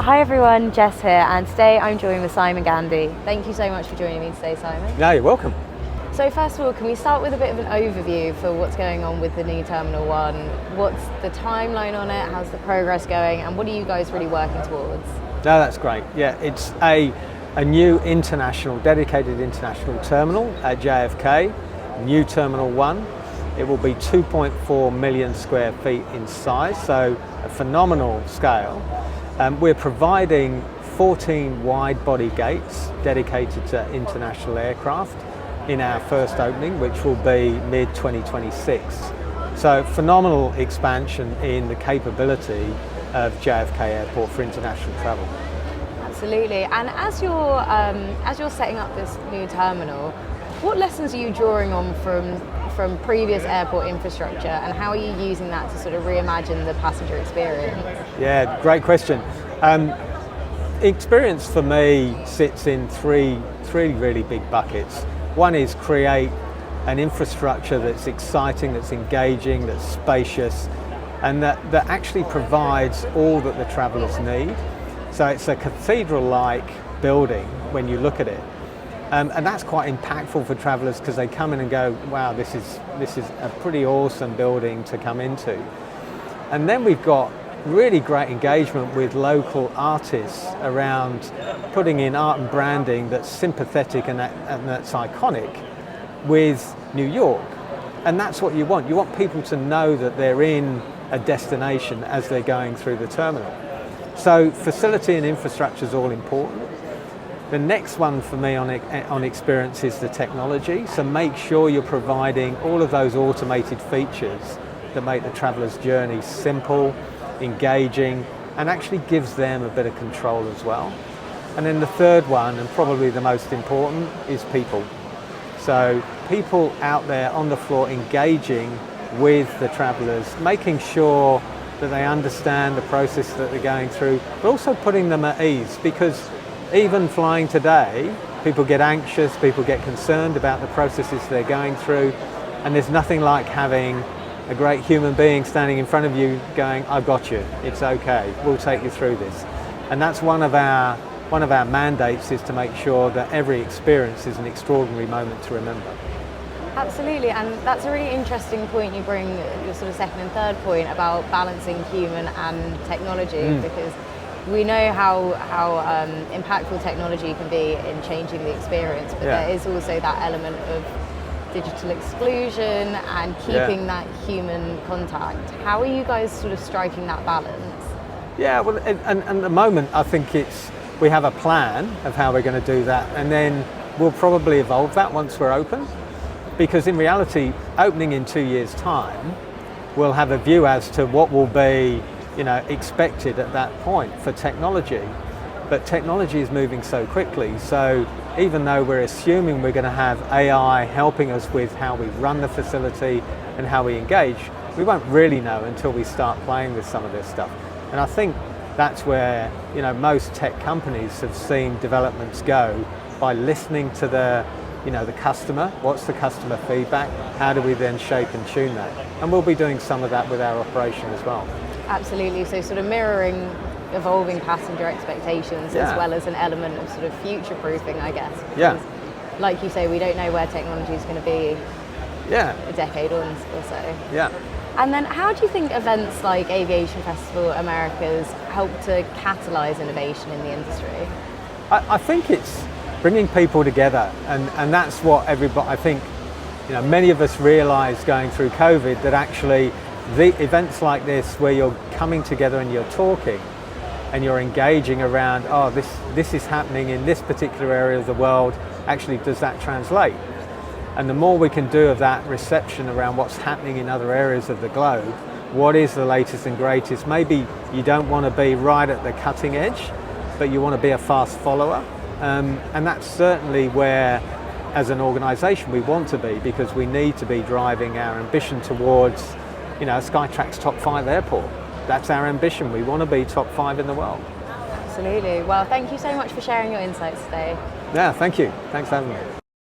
Hi everyone, Jess here, and today I'm joined with Simon Gandy. Thank you so much for joining me today, Simon. No, you're welcome. So first of all, can we start with a bit of an overview for what's going on with the new Terminal 1? What's the timeline on it? How's the progress going? And what are you guys really working towards? No, that's great. Yeah, it's a new dedicated international terminal at JFK, new Terminal 1. It will be 2.4 million square feet in size, so a phenomenal scale. We're providing 14 wide-body gates dedicated to international aircraft in our first opening, which will be mid-2026. So phenomenal expansion in the capability of JFK Airport for international travel. Absolutely. And as you're setting up this new terminal, what lessons are you drawing on from previous airport infrastructure, and how are you using that to sort of reimagine the passenger experience? Yeah, great question. Experience for me sits in three really big buckets. One is create an infrastructure that's exciting, that's engaging, that's spacious, and that actually provides all that the travellers need. So it's a cathedral-like building when you look at it. And that's quite impactful for travellers because they come in and go, wow, this is a pretty awesome building to come into. And then we've got really great engagement with local artists around putting in art and branding that's sympathetic and that's iconic with New York. And that's what you want. You want people to know that they're in a destination as they're going through the terminal. So facility and infrastructure is all important. The next one for me on experience is the technology. So make sure you're providing all of those automated features that make the traveller's journey simple, engaging, and actually gives them a bit of control as well. And then the third one, and probably the most important, is people. So people out there on the floor engaging with the travellers, making sure that they understand the process that they're going through, but also putting them at ease, because even flying today, people get anxious, people get concerned about the processes they're going through, and there's nothing like having a great human being standing in front of you going, I've got you, it's okay, we'll take you through this. And that's one of our mandates, is to make sure that every experience is an extraordinary moment to remember. Absolutely, and that's a really interesting point you bring, your sort of second and third point about balancing human and technology, because we know how impactful technology can be in changing the experience, but there is also that element of digital exclusion and keeping that human contact. How are you guys sort of striking that balance? Yeah, well, and at the moment I think we have a plan of how we're going to do that, and then we'll probably evolve that once we're open, because in reality, opening in 2 years' time, we'll have a view as to what will be expected at that point for technology. But technology is moving so quickly, so even though we're assuming we're going to have AI helping us with how we run the facility and how we engage, we won't really know until we start playing with some of this stuff. And I think that's where most tech companies have seen developments go, by listening to the customer. What's the customer feedback? How do we then shape and tune that? And we'll be doing some of that with our operation as well. Absolutely, so sort of mirroring evolving passenger expectations as well as an element of sort of future-proofing, I guess. Because, like you say, we don't know where technology is going to be a decade or so. Yeah. And then how do you think events like Aviation Festival Americas help to catalyse innovation in the industry? I think it's bringing people together, and that's what everybody, I think, many of us realised going through COVID, that actually the events like this, where you're coming together and you're talking and you're engaging around, this is happening in this particular area of the world, actually does that translate? And the more we can do of that reception around what's happening in other areas of the globe, what is the latest and greatest? Maybe you don't want to be right at the cutting edge, but you want to be a fast follower. And that's certainly where, as an organisation, we want to be, because we need to be driving our ambition towards Skytrax's top 5 airport. That's our ambition. We want to be top 5 in the world. Absolutely. Well, thank you so much for sharing your insights today. Yeah, thank you. Thanks for having me.